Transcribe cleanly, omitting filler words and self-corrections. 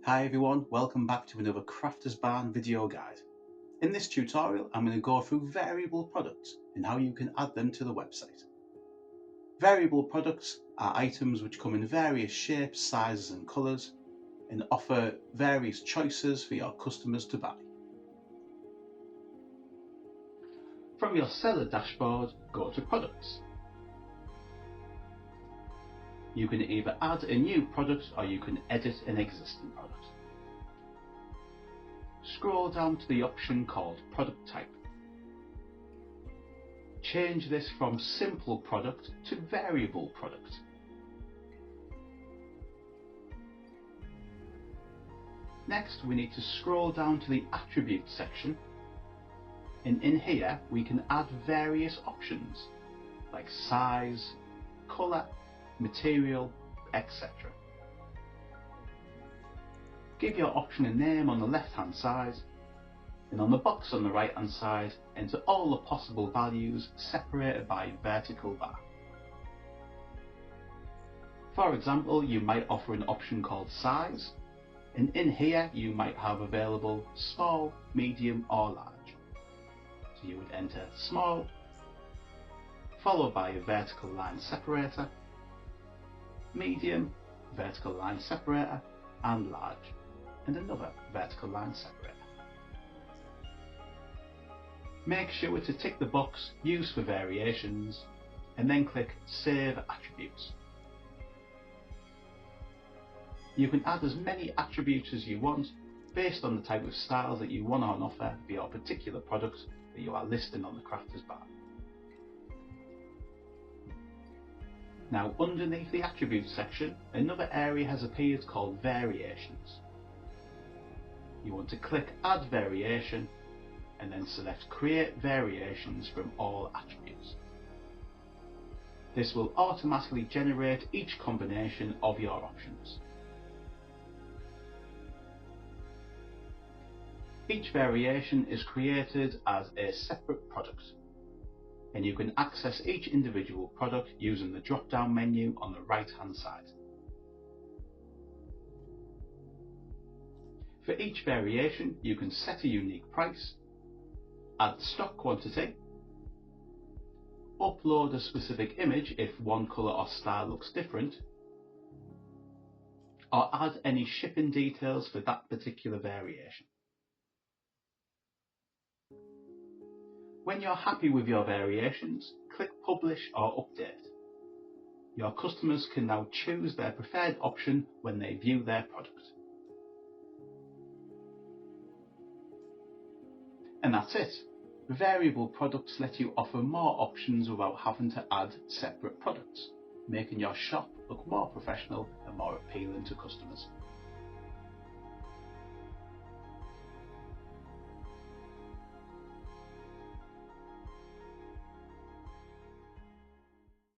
Hi everyone, welcome back to another Crafter's Barn video guide. In this tutorial I'm going to go through variable products and how you can add them to the website. Variable products are items which come in various shapes, sizes and colours and offer various choices for your customers to buy. From your seller dashboard, go to Products. You can either add a new product or you can edit an existing product. Scroll down to the option called Product Type. Change this from Simple Product to Variable Product. Next, we need to scroll down to the Attributes section, and in here we can add various options like size, colour, material, etc. Give your option a name on the left hand side, and on the box on the right hand side enter all the possible values separated by a vertical bar. For example, you might offer an option called size, and in here you might have available small, medium or large. So you would enter small, followed by a vertical line separator, medium, vertical line separator, and large, and another vertical line separator. Make sure to tick the box Use for Variations and then click Save Attributes. You can add as many attributes as you want based on the type of style that you want on offer for your particular product that you are listing on the Crafter's Barn. Now, underneath the Attributes section, another area has appeared called Variations. You want to click Add Variation and then select Create Variations from all attributes. This will automatically generate each combination of your options. Each variation is created as a separate product, and you can access each individual product using the drop-down menu on the right-hand side. For each variation, you can set a unique price, add stock quantity, upload a specific image if one colour or style looks different, or add any shipping details for that particular variation. When you're happy with your variations, click Publish or Update. Your customers can now choose their preferred option when they view their product. And that's it. Variable products let you offer more options without having to add separate products, making your shop look more professional and more appealing to customers.